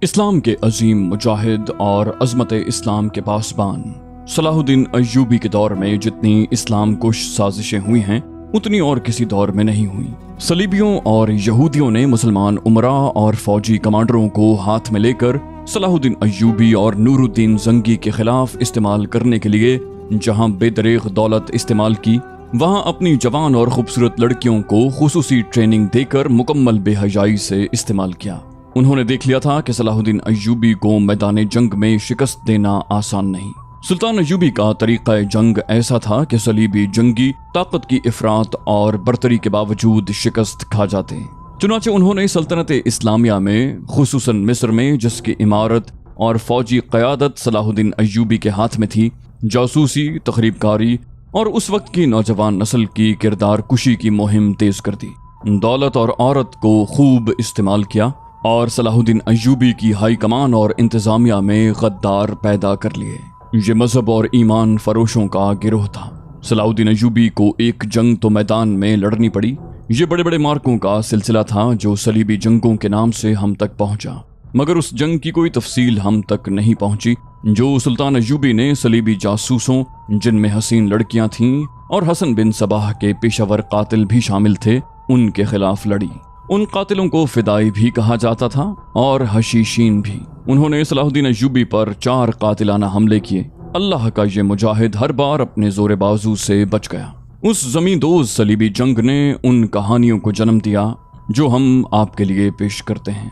اسلام کے عظیم مجاہد اور عظمت اسلام کے پاسبان صلاح الدین ایوبی کے دور میں جتنی اسلام کش سازشیں ہوئی ہیں اتنی اور کسی دور میں نہیں ہوئی۔ صلیبیوں اور یہودیوں نے مسلمان امراء اور فوجی کمانڈروں کو ہاتھ میں لے کر صلاح الدین ایوبی اور نور الدین زنگی کے خلاف استعمال کرنے کے لیے جہاں بے دریغ دولت استعمال کی، وہاں اپنی جوان اور خوبصورت لڑکیوں کو خصوصی ٹریننگ دے کر مکمل بے حیائی سے استعمال کیا۔ انہوں نے دیکھ لیا تھا کہ صلاح الدین ایوبی کو میدان جنگ میں شکست دینا آسان نہیں۔ سلطان ایوبی کا طریقہ جنگ ایسا تھا کہ صلیبی جنگی طاقت کی افراط اور برتری کے باوجود شکست کھا جاتے۔ چنانچہ انہوں نے سلطنت اسلامیہ میں خصوصاً مصر میں، جس کی عمارت اور فوجی قیادت صلاح الدین ایوبی کے ہاتھ میں تھی، جاسوسی، تخریب کاری اور اس وقت کی نوجوان نسل کی کردار کشی کی مہم تیز کر دی۔ دولت اور عورت کو خوب استعمال کیا اور صلاح الدین ایوبی کی ہائی کمان اور انتظامیہ میں غدار پیدا کر لیے۔ یہ مذہب اور ایمان فروشوں کا گروہ تھا۔ صلاح الدین ایوبی کو ایک جنگ تو میدان میں لڑنی پڑی، یہ بڑے بڑے مارکوں کا سلسلہ تھا جو صلیبی جنگوں کے نام سے ہم تک پہنچا، مگر اس جنگ کی کوئی تفصیل ہم تک نہیں پہنچی جو سلطان ایوبی نے صلیبی جاسوسوں، جن میں حسین لڑکیاں تھیں اور حسن بن صباح کے پیشہ ور قاتل بھی شامل تھے، ان کے خلاف لڑی۔ ان قاتلوں کو فدائی بھی کہا جاتا تھا اور حشیشین بھی۔ انہوں نے صلاح الدین ایوبی پر 4 قاتلانہ حملے کیے۔ اللہ کا یہ مجاہد ہر بار اپنے زور بازو سے بچ گیا۔ اس زمین دوز صلیبی جنگ نے ان کہانیوں کو جنم دیا جو ہم آپ کے لیے پیش کرتے ہیں۔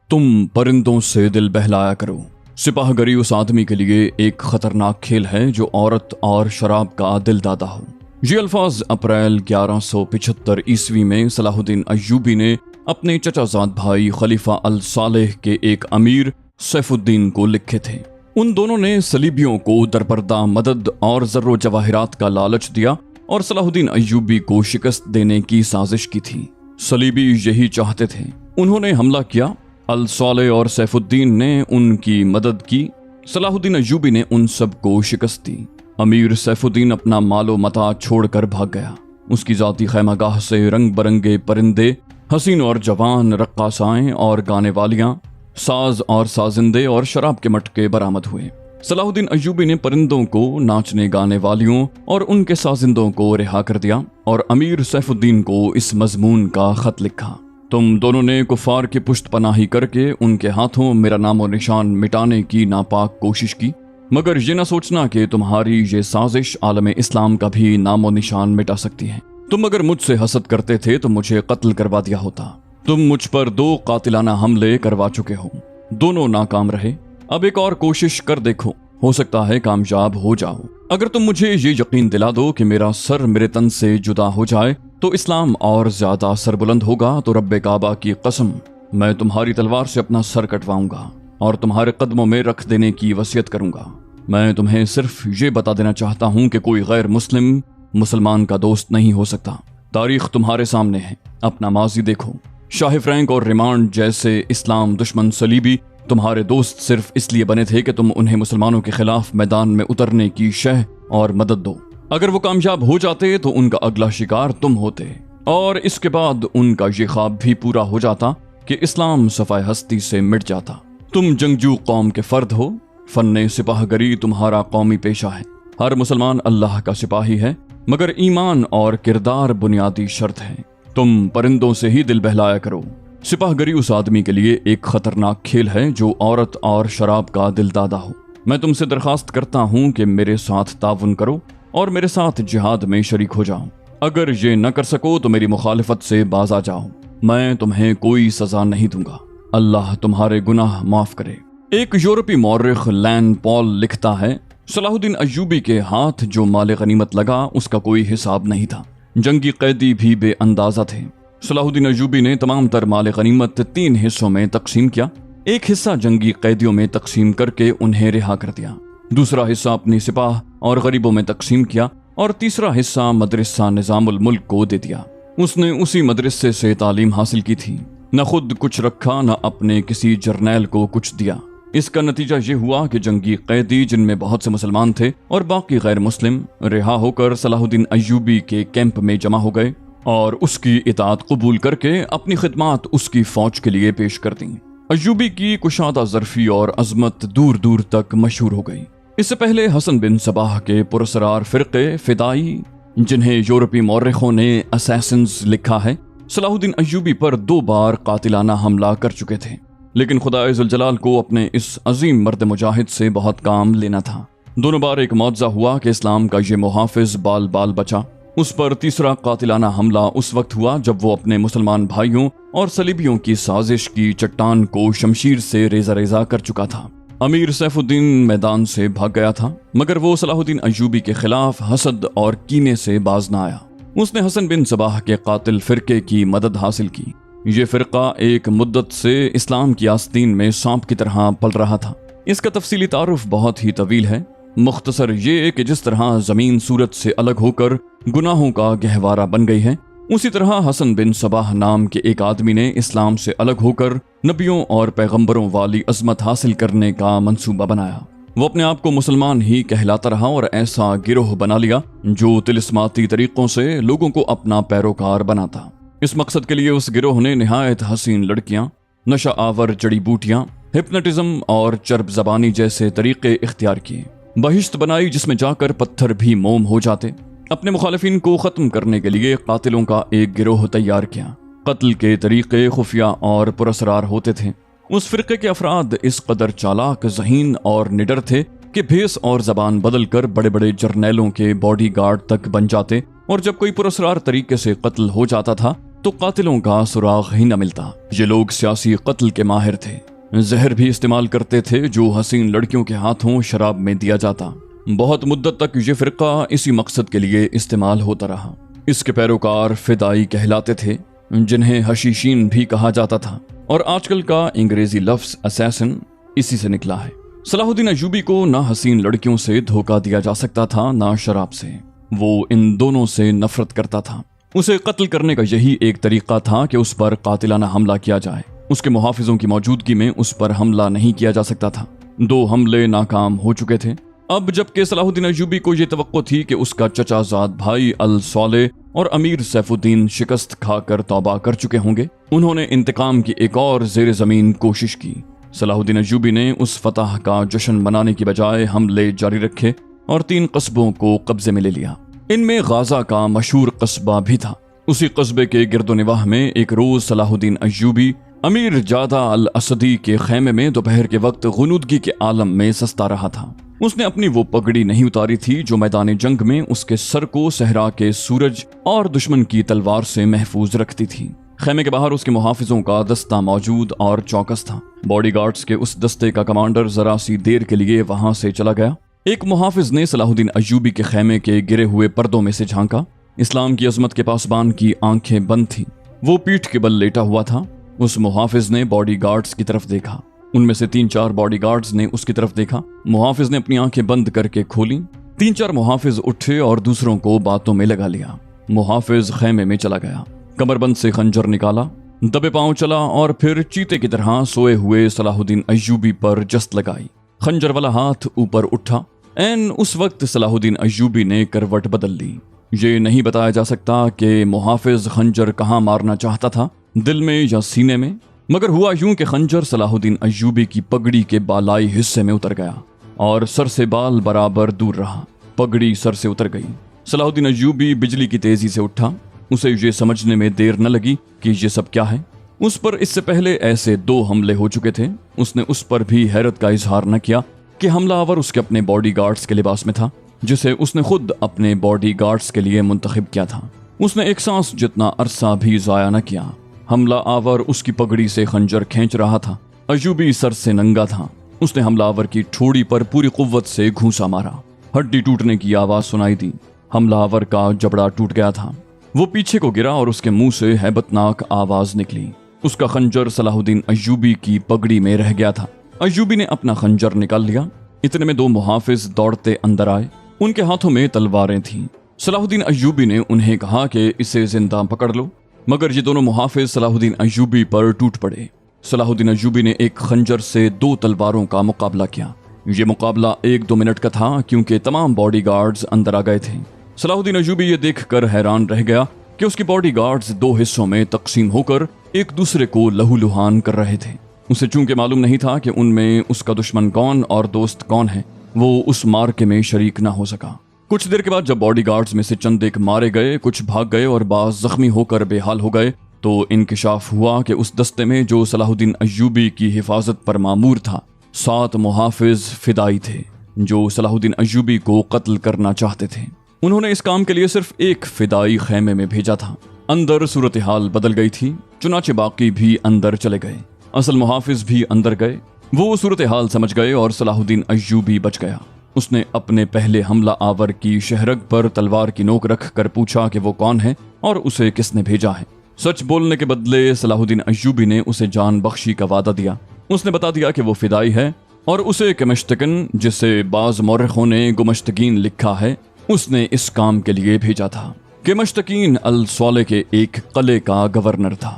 تم پرندوں سے دل بہلایا کرو۔ سپاہ گری اس آدمی کے لیے ایک خطرناک کھیل ہے جو عورت اور شراب کا دل دادا ہو۔ یہ الفاظ اپریل 1175 عیسوی میں صلاح الدین ایوبی نے اپنے چچا زاد بھائی خلیفہ الصالح کے ایک امیر سیف الدین کو لکھے تھے۔ ان دونوں نے صلیبیوں کو درپردہ مدد اور زر و جواہرات کا لالچ دیا اور صلاح الدین ایوبی کو شکست دینے کی سازش کی تھی۔ صلیبی یہی چاہتے تھے۔ انہوں نے حملہ کیا، الصالح اور سیف الدین نے ان کی مدد کی۔ صلاح الدین ایوبی نے ان سب کو شکست دی۔ امیر سیف الدین اپنا مال و متاع چھوڑ کر بھاگ گیا۔ اس کی ذاتی خیمہ گاہ سے رنگ برنگے پرندے، حسین اور جوان رقاصائیں اور گانے والیاں، ساز اور سازندے اور شراب کے مٹکے برآمد ہوئے۔ صلاح الدین ایوبی نے پرندوں کو، ناچنے گانے والیوں اور ان کے سازندوں کو رہا کر دیا اور امیر سیف الدین کو اس مضمون کا خط لکھا: تم دونوں نے کفار کی پشت پناہی کر کے ان کے ہاتھوں میرا نام و نشان مٹانے کی ناپاک کوشش کی، مگر یہ نہ سوچنا کہ تمہاری یہ سازش عالم اسلام کا بھی نام و نشان مٹا سکتی ہے۔ تم اگر مجھ سے حسد کرتے تھے تو مجھے قتل کروا دیا ہوتا۔ تم مجھ پر 2 قاتلانہ حملے کروا چکے ہو، دونوں ناکام رہے۔ اب ایک اور کوشش کر دیکھو، ہو سکتا ہے کامیاب ہو جاؤ۔ اگر تم مجھے یہ یقین دلا دو کہ میرا سر میرے تن سے جدا ہو جائے تو اسلام اور زیادہ سربلند ہوگا، تو رب کعبہ کی قسم میں تمہاری تلوار سے اپنا سر کٹواؤں گا اور تمہارے قدموں میں رکھ دینے کی وصیت کروں گا۔ میں تمہیں صرف یہ بتا دینا چاہتا ہوں کہ کوئی غیر مسلم مسلمان کا دوست نہیں ہو سکتا۔ تاریخ تمہارے سامنے ہے، اپنا ماضی دیکھو۔ شاہ فرینک اور ریمانڈ جیسے اسلام دشمن صلیبی تمہارے دوست صرف اس لیے بنے تھے کہ تم انہیں مسلمانوں کے خلاف میدان میں اترنے کی شہ اور مدد دو۔ اگر وہ کامیاب ہو جاتے تو ان کا اگلا شکار تم ہوتے، اور اس کے بعد ان کا یہ خواب بھی پورا ہو جاتا کہ اسلام صفحہ ہستی سے مٹ جاتا۔ تم جنگجو قوم کے فرد ہو، فن سپاہ گری تمہارا قومی پیشہ ہے۔ ہر مسلمان اللہ کا سپاہی ہے، مگر ایمان اور کردار بنیادی شرط ہے۔ تم پرندوں سے ہی دل بہلایا کرو۔ سپاہ گری اس آدمی کے لیے ایک خطرناک کھیل ہے جو عورت اور شراب کا دل دادا ہو۔ میں تم سے درخواست کرتا ہوں کہ میرے ساتھ تعاون کرو اور میرے ساتھ جہاد میں شریک ہو جاؤ۔ اگر یہ نہ کر سکو تو میری مخالفت سے باز آ جاؤ، میں تمہیں کوئی سزا نہیں دوں گا۔ اللہ تمہارے گناہ معاف کرے۔ ایک یورپی مورخ لین پال لکھتا ہے، صلاح الدین ایوبی کے ہاتھ جو مال غنیمت لگا اس کا کوئی حساب نہیں تھا۔ جنگی قیدی بھی بے اندازہ تھے۔ صلاح الدین ایوبی نے تمام تر مال غنیمت 3 حصوں میں تقسیم کیا۔ ایک حصہ جنگی قیدیوں میں تقسیم کر کے انہیں رہا کر دیا، دوسرا حصہ اپنی سپاہ اور غریبوں میں تقسیم کیا، اور تیسرا حصہ مدرسہ نظام الملک کو دے دیا۔ اس نے اسی مدرسے سے تعلیم حاصل کی تھی، نہ خود کچھ رکھا نہ اپنے کسی جرنیل کو کچھ دیا۔ اس کا نتیجہ یہ ہوا کہ جنگی قیدی جن میں بہت سے مسلمان تھے اور باقی غیر مسلم رہا ہو کر صلاح الدین ایوبی کے کیمپ میں جمع ہو گئے اور اس کی اطاعت قبول کر کے اپنی خدمات اس کی فوج کے لیے پیش کر دیں۔ ایوبی کی کشادہ ظرفی اور عظمت دور دور تک مشہور ہو گئی۔ اس سے پہلے حسن بن صباح کے پراسرار فرقے فدائی، جنہیں یورپی مورخوں نے اسیسنز لکھا ہے، صلاح الدین ایوبی پر 2 بار قاتلانہ حملہ کر چکے تھے، لیکن خدائے ذوالجلال کو اپنے اس عظیم مرد مجاہد سے بہت کام لینا تھا۔ دونوں بار ایک معجزہ ہوا کہ اسلام کا یہ محافظ بال بال بچا۔ اس پر تیسرا قاتلانہ حملہ اس وقت ہوا جب وہ اپنے مسلمان بھائیوں اور صلیبیوں کی سازش کی چٹان کو شمشیر سے ریزہ ریزہ کر چکا تھا۔ امیر سیف الدین میدان سے بھاگ گیا تھا، مگر وہ صلاح الدین ایوبی کے خلاف حسد اور کینے سے باز نہ آیا۔ اس نے حسن بن صباح کے قاتل فرقے کی مدد حاصل کی۔ یہ فرقہ ایک مدت سے اسلام کی آستین میں سانپ کی طرح پل رہا تھا۔ اس کا تفصیلی تعارف بہت ہی طویل ہے، مختصر یہ کہ جس طرح زمین سورج سے الگ ہو کر گناہوں کا گہوارہ بن گئی ہے، اسی طرح حسن بن صباح نام کے ایک آدمی نے اسلام سے الگ ہو کر نبیوں اور پیغمبروں والی عظمت حاصل کرنے کا منصوبہ بنایا۔ وہ اپنے آپ کو مسلمان ہی کہلاتا رہا اور ایسا گروہ بنا لیا جو طلسماتی طریقوں سے لوگوں کو اپنا پیروکار بناتا۔ اس مقصد کے لیے اس گروہ نے نہایت حسین لڑکیاں، نشہ آور جڑی بوٹیاں، ہپنوٹزم اور چرب زبانی جیسے طریقے اختیار کیے۔ بہشت بنائی جس میں جا کر پتھر بھی موم ہو جاتے۔ اپنے مخالفین کو ختم کرنے کے لیے قاتلوں کا ایک گروہ تیار کیا۔ قتل کے طریقے خفیہ اور پراسرار ہوتے تھے۔ اس فرقے کے افراد اس قدر چالاک، ذہین اور نڈر تھے کہ بھیس اور زبان بدل کر بڑے بڑے جرنیلوں کے باڈی گارڈ تک بن جاتے، اور جب کوئی پراسرار طریقے سے قتل ہو جاتا تھا تو قاتلوں کا سراغ ہی نہ ملتا۔ یہ لوگ سیاسی قتل کے ماہر تھے۔ زہر بھی استعمال کرتے تھے جو حسین لڑکیوں کے ہاتھوں شراب میں دیا جاتا۔ بہت مدت تک یہ فرقہ اسی مقصد کے لیے استعمال ہوتا رہا۔ اس کے پیروکار فدائی کہلاتے تھے، جنہیں حشیشین بھی کہا جاتا تھا، اور آج کل کا انگریزی لفظ اسیسن اسی سے نکلا ہے۔ صلاح الدین ایوبی کو نہ حسین لڑکیوں سے دھوکہ دیا جا سکتا تھا نہ شراب سے۔ وہ ان دونوں سے نفرت کرتا تھا۔ اسے قتل کرنے کا یہی ایک طریقہ تھا کہ اس پر قاتلانہ حملہ کیا جائے۔ اس کے محافظوں کی موجودگی میں اس پر حملہ نہیں کیا جا سکتا تھا۔ 2 حملے ناکام ہو چکے تھے۔ اب جبکہ صلاح الدین ایوبی کو یہ توقع تھی کہ اس کا چچا زاد بھائی الصالح اور امیر سیف الدین شکست کھا کر توبہ کر چکے ہوں گے، انہوں نے انتقام کی ایک اور زیر زمین کوشش کی۔ صلاح الدین ایوبی نے اس فتح کا جشن منانے کی بجائے حملے جاری رکھے اور 3 قصبوں کو قبضے میں لے لیا۔ ان میں غازہ کا مشہور قصبہ بھی تھا۔ اسی قصبے کے گرد و نواح میں ایک روز صلاح الدین ایوبی امیر جادہ الاسدی کے خیمے میں دوپہر کے وقت غنودگی کے عالم میں سستا رہا تھا۔ اس نے اپنی وہ پگڑی نہیں اتاری تھی جو میدان جنگ میں اس کے سر کو صحرا کے سورج اور دشمن کی تلوار سے محفوظ رکھتی تھی۔ خیمے کے باہر اس کے محافظوں کا دستہ موجود اور چوکس تھا۔ باڈی گارڈز کے اس دستے کا کمانڈر ذرا سی دیر کے لیے وہاں سے چلا گیا۔ ایک محافظ نے صلاح الدین ایوبی کے خیمے کے گرے ہوئے پردوں میں سے جھانکا۔ اسلام کی عظمت کے پاسبان کی آنکھیں بند تھیں۔ وہ پیٹھ کے بل لیٹا ہوا تھا۔ اس محافظ نے باڈی گارڈز کی طرف دیکھا۔ ان میں سے 3-4 باڈی گارڈز نے اس کی طرف دیکھا۔ محافظ نے اپنی آنکھیں بند کر کے کھولیں۔ 3-4 محافظ اٹھے اور دوسروں کو باتوں میں لگا لیا۔ محافظ خیمے میں چلا گیا، کمر بند سے خنجر نکالا، دبے پاؤں چلا اور پھر چیتے کی طرح سوئے ہوئے صلاح الدین ایوبی پر جست لگائی۔ خنجر والا ہاتھ اوپر اٹھا۔ این اس وقت صلاح الدین ایوبی نے کروٹ بدل لی۔ یہ نہیں بتایا جا سکتا کہ محافظ خنجر کہاں مارنا چاہتا تھا، دل میں یا سینے میں، مگر ہوا یوں کہ خنجر صلاح الدین ایوبی کی پگڑی کے بالائی حصے میں اتر گیا اور سر سے بال برابر دور رہا۔ پگڑی سر سے اتر گئی۔ صلاح الدین ایوبی بجلی کی تیزی سے اٹھا۔ اسے یہ سمجھنے میں دیر نہ لگی کہ یہ سب کیا ہے۔ اس پر اس سے پہلے ایسے 2 حملے ہو چکے تھے۔ اس نے اس پر بھی حیرت کا اظہار نہ کیا کہ حملہ آور اس کے اپنے باڈی گارڈز کے لباس میں تھا، جسے اس نے خود اپنے باڈی گارڈز کے لیے منتخب کیا تھا۔ اس نے ایک سانس جتنا عرصہ بھی ضائع نہ کیا۔ حملہ آور اس کی پگڑی سے خنجر کھینچ رہا تھا۔ ایوبی سر سے ننگا تھا۔ اس نے حملہ آور کی ٹھوڑی پر پوری قوت سے گھونسا مارا۔ ہڈی ٹوٹنے کی آواز سنائی دی۔ حملہ آور کا جبڑا ٹوٹ گیا تھا۔ وہ پیچھے کو گرا اور اس کے منہ سے ہیبتناک آواز نکلی۔ اس کا خنجر صلاح الدین ایوبی کی پگڑی میں رہ گیا تھا۔ ایوبی نے اپنا خنجر نکال لیا۔ اتنے میں 2 محافظ دوڑتے اندر آئے۔ ان کے ہاتھوں میں تلواریں تھیں۔ صلاح الدین ایوبی نے انہیں کہا کہ اسے زندہ پکڑ لو، مگر یہ دونوں محافظ صلاح الدین ایوبی پر ٹوٹ پڑے۔ صلاح الدین ایوبی نے ایک خنجر سے 2 تلواروں کا مقابلہ کیا۔ یہ مقابلہ 1-2 منٹ کا تھا کیونکہ تمام باڈی گارڈز اندر آ گئے تھے۔ صلاح الدین ایوبی یہ دیکھ کر حیران رہ گیا کہ اس کی باڈی گارڈز 2 حصوں میں تقسیم ہو کر ایک دوسرے کو لہو لہان کر رہے تھے۔ اسے چونکہ معلوم نہیں تھا کہ ان میں اس کا دشمن کون اور دوست کون ہے، وہ اس مارکے میں شریک نہ ہو سکا۔ کچھ دیر کے بعد جب باڈی گارڈز میں سے چند ایک مارے گئے، کچھ بھاگ گئے اور بعض زخمی ہو کر بے حال ہو گئے، تو انکشاف ہوا کہ اس دستے میں جو صلاح الدین ایوبی کی حفاظت پر مامور تھا، 7 محافظ فدائی تھے جو صلاح الدین ایوبی کو قتل کرنا چاہتے تھے۔ انہوں نے اس کام کے لیے صرف ایک فدائی خیمے میں بھیجا تھا۔ اندر صورتحال بدل گئی تھی، چنانچہ باقی بھی اندر چلے گئے، اصل محافظ بھی اندر گئے۔ وہ صورتحال سمجھ گئے اور صلاح الدین ایوبی بچ گیا۔ اس نے اپنے پہلے حملہ آور کی شہرگ پر تلوار کی نوک رکھ کر پوچھا کہ وہ کون ہے اور اسے کس نے بھیجا ہے۔ سچ بولنے کے بدلے صلاح الدین ایوبی نے اسے جان بخشی کا وعدہ دیا۔ اس نے بتا دیا کہ وہ فدائی ہے اور اسے کمشتکن، جسے بعض مورخوں نے گمشتگین لکھا ہے، اس نے اس کام کے لیے بھیجا تھا۔ کمشتکین الصالح کے ایک قلعے کا گورنر تھا۔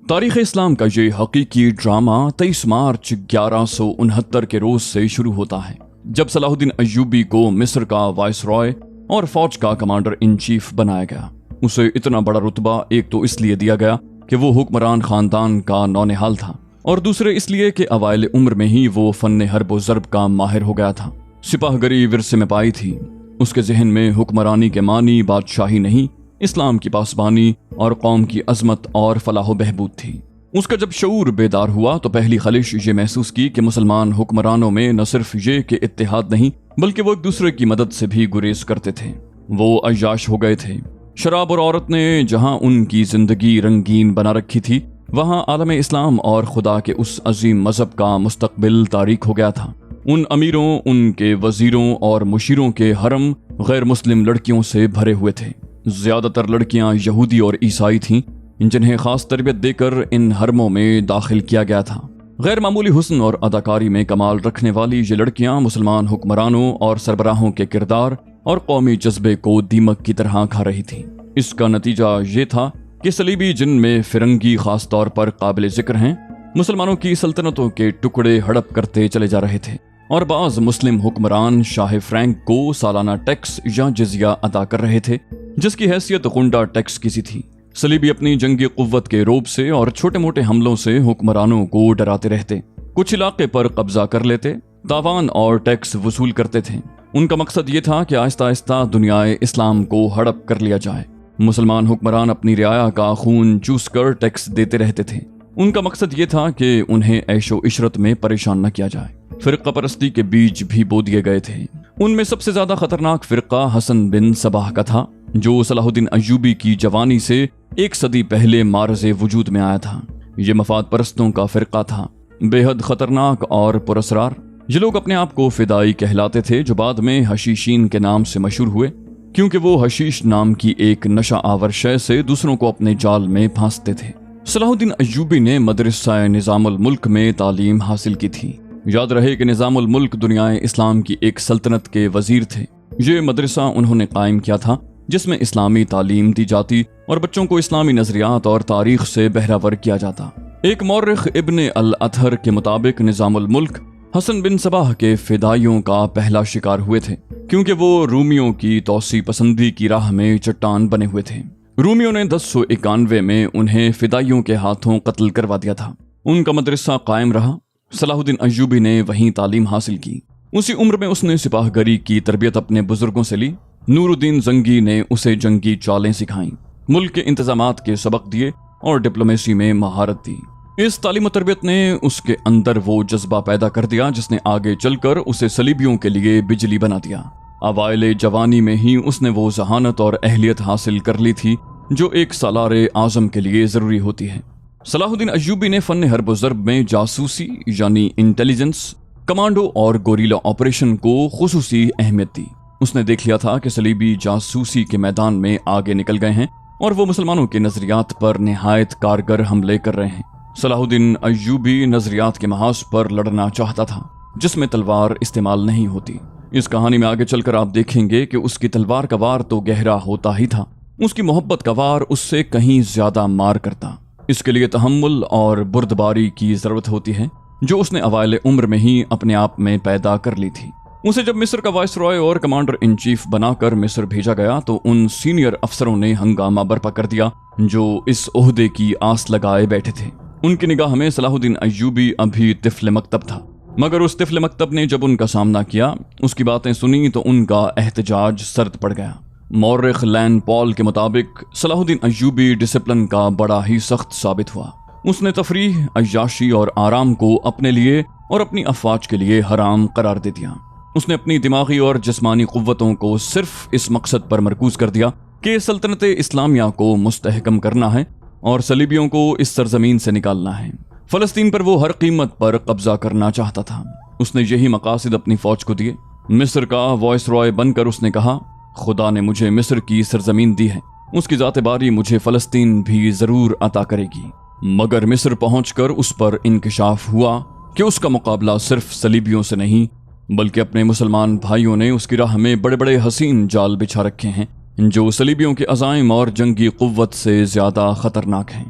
تاریخ اسلام کا یہ حقیقی ڈرامہ 23 مارچ 1169 کے روز سے شروع ہوتا ہے، جب صلاح الدین ایوبی کو مصر کا وائس رائے اور فوج کا کمانڈر ان چیف بنایا گیا۔ اسے اتنا بڑا رتبہ ایک تو اس لیے دیا گیا کہ وہ حکمران خاندان کا نونہال تھا، اور دوسرے اس لیے کہ اوائل عمر میں ہی وہ فن حرب و ضرب کا ماہر ہو گیا تھا۔ سپاہ گری ورثے میں پائی تھی۔ اس کے ذہن میں حکمرانی کے معنی بادشاہی نہیں، اسلام کی پاسبانی اور قوم کی عظمت اور فلاح و بہبود تھی۔ اس کا جب شعور بیدار ہوا تو پہلی خلش یہ محسوس کی کہ مسلمان حکمرانوں میں نہ صرف یہ کہ اتحاد نہیں، بلکہ وہ ایک دوسرے کی مدد سے بھی گریز کرتے تھے۔ وہ عیاش ہو گئے تھے۔ شراب اور عورت نے جہاں ان کی زندگی رنگین بنا رکھی تھی، وہاں عالم اسلام اور خدا کے اس عظیم مذہب کا مستقبل تاریک ہو گیا تھا۔ ان امیروں، ان کے وزیروں اور مشیروں کے حرم غیر مسلم لڑکیوں سے بھرے ہوئے تھے۔ زیادہ تر لڑکیاں یہودی اور عیسائی تھیں، جنہیں خاص تربیت دے کر ان حرموں میں داخل کیا گیا تھا۔ غیر معمولی حسن اور اداکاری میں کمال رکھنے والی یہ لڑکیاں مسلمان حکمرانوں اور سربراہوں کے کردار اور قومی جذبے کو دیمک کی طرح کھا رہی تھیں۔ اس کا نتیجہ یہ تھا کہ صلیبی، جن میں فرنگی خاص طور پر قابل ذکر ہیں، مسلمانوں کی سلطنتوں کے ٹکڑے ہڑپ کرتے چلے جا رہے تھے، اور بعض مسلم حکمران شاہ فرینک کو سالانہ ٹیکس یا جزیہ ادا کر رہے تھے، جس کی حیثیت غنڈہ ٹیکس کی سی تھی۔ صلیبی اپنی جنگی قوت کے روب سے اور چھوٹے موٹے حملوں سے حکمرانوں کو ڈراتے رہتے، کچھ علاقے پر قبضہ کر لیتے، تاوان اور ٹیکس وصول کرتے تھے۔ ان کا مقصد یہ تھا کہ آہستہ آہستہ دنیائے اسلام کو ہڑپ کر لیا جائے۔ مسلمان حکمران اپنی رعایا کا خون چوس کر ٹیکس دیتے رہتے تھے۔ ان کا مقصد یہ تھا کہ انہیں عیش و عشرت میں پریشان نہ کیا جائے۔ فرقہ پرستی کے بیج بھی بو دیے گئے تھے۔ ان میں سب سے زیادہ خطرناک فرقہ حسن بن صباح کا تھا، جو صلاح الدین ایوبی کی جوانی سے 1 صدی پہلے معرض وجود میں آیا تھا۔ یہ مفاد پرستوں کا فرقہ تھا، بے حد خطرناک اور پراسرار۔ یہ لوگ اپنے آپ کو فدائی کہلاتے تھے، جو بعد میں حشیشین کے نام سے مشہور ہوئے، کیونکہ وہ حشیش نام کی ایک نشہ آور شے سے دوسروں کو اپنے جال میں پھانستے تھے۔ صلاح الدین ایوبی نے مدرسہ نظام الملک میں تعلیم حاصل کی تھی۔ یاد رہے کہ نظام الملک دنیائے اسلام کی ایک سلطنت کے وزیر تھے۔ یہ مدرسہ انہوں نے قائم کیا تھا، جس میں اسلامی تعلیم دی جاتی اور بچوں کو اسلامی نظریات اور تاریخ سے بہرہ کیا جاتا۔ ایک مورخ ابن الاطہر کے مطابق نظام الملک حسن بن صباح کے فدائیوں کا پہلا شکار ہوئے تھے، کیونکہ وہ رومیوں کی توسیع پسندی کی راہ میں چٹان بنے ہوئے تھے۔ رومیوں نے 1091 میں انہیں فدائیوں کے ہاتھوں قتل کروا دیا تھا۔ ان کا مدرسہ قائم رہا۔ صلاح الدین ایوبی نے وہیں تعلیم حاصل کی۔ اسی عمر میں اس نے سپاہ گری کی تربیت اپنے بزرگوں سے لی۔ نور الدین زنگی نے اسے جنگی چالیں سکھائیں، ملک کے انتظامات کے سبق دیے اور ڈپلومیسی میں مہارت دی۔ اس تعلیم و تربیت نے اس کے اندر وہ جذبہ پیدا کر دیا جس نے آگے چل کر اسے صلیبیوں کے لیے بجلی بنا دیا۔ اوائل جوانی میں ہی اس نے وہ ذہانت اور اہلیت حاصل کر لی تھی جو ایک سالار اعظم کے لیے ضروری ہوتی ہے۔ صلاح الدین ایوبی نے فن حرب و ضرب میں جاسوسی یعنی انٹیلیجنس، کمانڈو اور گوریلا آپریشن کو خصوصی اہمیت دی۔ اس نے دیکھ لیا تھا کہ صلیبی جاسوسی کے میدان میں آگے نکل گئے ہیں اور وہ مسلمانوں کے نظریات پر نہایت کارگر حملے کر رہے ہیں۔ صلاح الدین ایوبی نظریات کے محاذ پر لڑنا چاہتا تھا، جس میں تلوار استعمال نہیں ہوتی۔ اس کہانی میں آگے چل کر آپ دیکھیں گے کہ اس کی تلوار کا وار تو گہرا ہوتا ہی تھا، اس کی محبت کا وار اس سے کہیں زیادہ مار کرتا۔ اس کے لیے تحمل اور بردباری کی ضرورت ہوتی ہے جو اس نے اوائل عمر میں ہی اپنے آپ میں پیدا کر لی تھی۔ اسے جب مصر کا وائس رائے اور کمانڈر ان چیف بنا کر مصر بھیجا گیا تو ان سینئر افسروں نے ہنگامہ برپا کر دیا جو اس عہدے کی آس لگائے بیٹھے تھے۔ ان کی نگاہ میں صلاح الدین ایوبی ابھی طفل مکتب تھا، مگر اس طفل مکتب نے جب ان کا سامنا کیا، اس کی باتیں سنی تو ان کا احتجاج سرد پڑ گیا۔ مورخ لین پال کے مطابق صلاح الدین ایوبی ڈسپلن کا بڑا ہی سخت ثابت ہوا۔ اس نے تفریح، عیاشی اور آرام کو اپنے لیے اور اپنی افواج کے لیے حرام قرار دے دیا۔ اس نے اپنی دماغی اور جسمانی قوتوں کو صرف اس مقصد پر مرکوز کر دیا کہ سلطنت اسلامیہ کو مستحکم کرنا ہے اور صلیبیوں کو اس سرزمین سے نکالنا ہے۔ فلسطین پر وہ ہر قیمت پر قبضہ کرنا چاہتا تھا۔ اس نے یہی مقاصد اپنی فوج کو دیے۔ مصر کا وائس رائے بن کر اس نے کہا، خدا نے مجھے مصر کی سرزمین دی ہے، اس کی ذات باری مجھے فلسطین بھی ضرور عطا کرے گی۔ مگر مصر پہنچ کر اس پر انکشاف ہوا کہ اس کا مقابلہ صرف صلیبیوں سے نہیں بلکہ اپنے مسلمان بھائیوں نے اس کی راہ میں بڑے بڑے حسین جال بچھا رکھے ہیں جو صلیبیوں کے عزائم اور جنگی قوت سے زیادہ خطرناک ہیں۔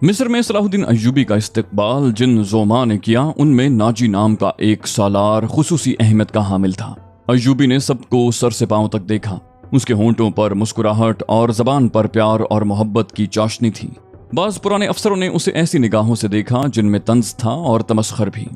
مصر میں صلاح الدین ایوبی کا استقبال جن زوما نے کیا ان میں ناجی نام کا ایک سالار خصوصی اہمیت کا حامل تھا۔ ایوبی نے سب کو سر سے پاؤں تک دیکھا۔ اس کے ہونٹوں پر مسکراہٹ اور زبان پر پیار اور محبت کی چاشنی تھی۔ بعض پرانے افسروں نے اسے ایسی نگاہوں سے دیکھا جن میں طنز تھا اور تمسخر بھی۔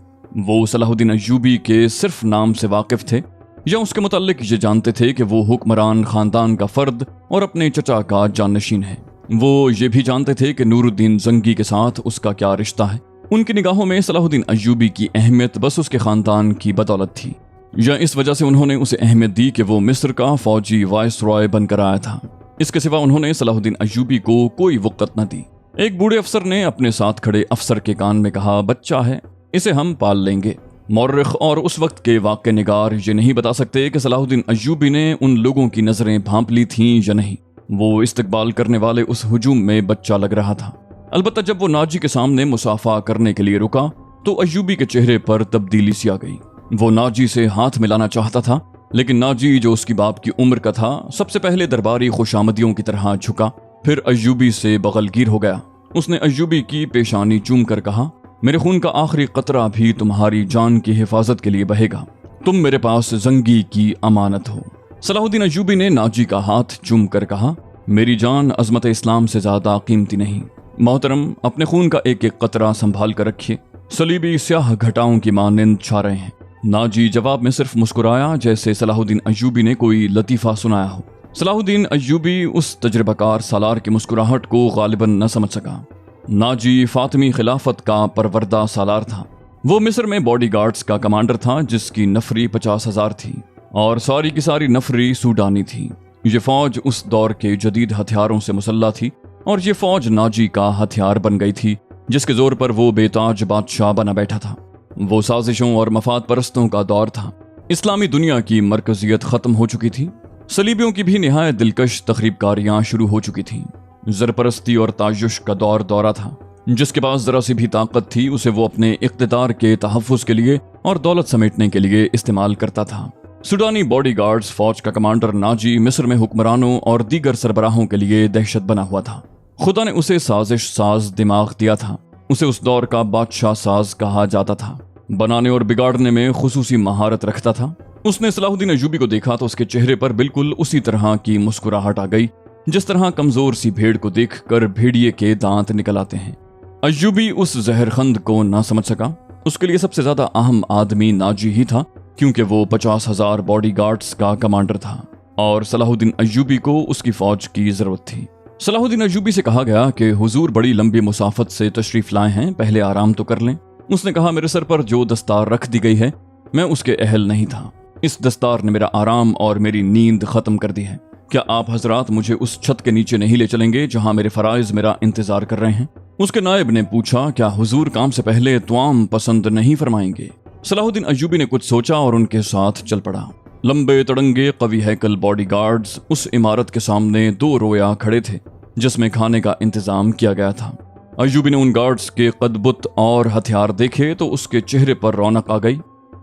وہ صلاح الدین ایوبی کے صرف نام سے واقف تھے یا اس کے متعلق یہ جانتے تھے کہ وہ حکمران خاندان کا فرد اور اپنے چچا کا جانشین ہے۔ وہ یہ بھی جانتے تھے کہ نور الدین زنگی کے ساتھ اس کا کیا رشتہ ہے۔ ان کی نگاہوں میں صلاح الدین ایوبی کی اہمیت بس اس کے خاندان کی بدولت تھی، یا اس وجہ سے انہوں نے اسے اہمیت دی کہ وہ مصر کا فوجی وائس رائے بن کر آیا تھا۔ اس کے سوا انہوں نے صلاح الدین ایوبی کو کوئی وقت نہ دی۔ ایک بوڑھے افسر نے اپنے ساتھ کھڑے افسر کے کان میں کہا، بچہ ہے، اسے ہم پال لیں گے۔ مورخ اور اس وقت کے واقع نگار یہ نہیں بتا سکتے کہ صلاح الدین ایوبی نے ان لوگوں کی نظریں بھانپ لی تھیں یا نہیں۔ وہ استقبال کرنے والے اس ہجوم میں بچہ لگ رہا تھا۔ البتہ جب وہ ناجی کے سامنے مصافحہ کرنے کے لیے رکا تو ایوبی کے چہرے پر تبدیلی سی آ گئی۔ وہ ناجی سے ہاتھ ملانا چاہتا تھا، لیکن ناجی جو اس کی باپ کی عمر کا تھا سب سے پہلے درباری خوشامدیوں کی طرح جھکا، پھر ایوبی سے بغل گیر ہو گیا۔ اس نے ایوبی کی پیشانی چوم کر کہا، میرے خون کا آخری قطرہ بھی تمہاری جان کی حفاظت کے لیے بہے گا، تم میرے پاس زنگی کی امانت ہو۔ صلاح الدین ایوبی نے ناجی کا ہاتھ چوم کر کہا، میری جان عظمت اسلام سے زیادہ قیمتی نہیں۔ محترم، اپنے خون کا ایک ایک قطرہ سنبھال کر رکھیے، صلیبی سیاہ گھٹاؤں کی مانند چھا رہے ہیں۔ ناجی جواب میں صرف مسکرایا جیسے صلاح الدین ایوبی نے کوئی لطیفہ سنایا ہو۔ صلاح الدین ایوبی اس تجربہ کار سالار کی مسکراہٹ کو غالباً نہ سمجھ سکا۔ ناجی فاطمی خلافت کا پروردہ سالار تھا۔ وہ مصر میں باڈی گارڈز کا کمانڈر تھا جس کی نفری 50,000 تھی اور ساری کی ساری نفری سوڈانی تھی۔ یہ فوج اس دور کے جدید ہتھیاروں سے مسلح تھی اور یہ فوج ناجی کا ہتھیار بن گئی تھی جس کے زور پر وہ بے تاج بادشاہ بنا بیٹھا تھا۔ وہ سازشوں اور مفاد پرستوں کا دور تھا۔ اسلامی دنیا کی مرکزیت ختم ہو چکی تھی۔ صلیبیوں کی بھی نہایت دلکش تخریب کاریاں شروع ہو چکی تھیں۔ زرپرستی اور تعیش کا دورہ تھا۔ جس کے پاس ذرا سی بھی طاقت تھی اسے وہ اپنے اقتدار کے تحفظ کے لیے اور دولت سمیٹنے کے لیے استعمال کرتا تھا۔ سوڈانی باڈی گارڈز فوج کا کمانڈر ناجی مصر میں حکمرانوں اور دیگر سربراہوں کے لیے دہشت بنا ہوا تھا۔ خدا نے اسے سازش ساز دماغ دیا تھا۔ اسے اس دور کا بادشاہ ساز کہا جاتا تھا۔ بنانے اور بگاڑنے میں خصوصی مہارت رکھتا تھا۔ اس نے صلاح الدین ایوبی کو دیکھا تو اس کے چہرے پر بالکل اسی طرح کی مسکراہٹ آ گئی جس طرح کمزور سی بھیڑ کو دیکھ کر بھیڑیے کے دانت نکل آتے ہیں۔ ایوبی اس زہرخند کو نہ سمجھ سکا۔ اس کے لیے سب سے زیادہ اہم آدمی ناجی ہی تھا کیونکہ وہ 50,000 باڈی گارڈز کا کمانڈر تھا اور صلاح الدین ایوبی کو اس کی فوج کی ضرورت تھی۔ صلاح الدین ایوبی سے کہا گیا کہ حضور بڑی لمبی مسافت سے تشریف لائے ہیں، پہلے آرام تو کر لیں۔ اس نے کہا، میرے سر پر جو دستار رکھ دی گئی ہے میں اس کے اہل نہیں تھا۔ اس دستار نے میرا آرام اور میری نیند ختم کر دی ہے۔ کیا آپ حضرات مجھے اس چھت کے نیچے نہیں لے چلیں گے جہاں میرے فرائض میرا انتظار کر رہے ہیں؟ اس کے نائب نے پوچھا، کیا حضور کام سے پہلے توام پسند نہیں فرمائیں گے؟ صلاح الدین ایوبی نے کچھ سوچا اور ان کے ساتھ چل پڑا۔ لمبے تڑنگے قوی ہیکل باڈی گارڈز اس عمارت کے سامنے 2 رویا کھڑے تھے جس میں کھانے کا انتظام کیا گیا تھا۔ ایوبی نے ان گارڈز کے قد بت اور ہتھیار دیکھے تو اس کے چہرے پر رونق آ گئی۔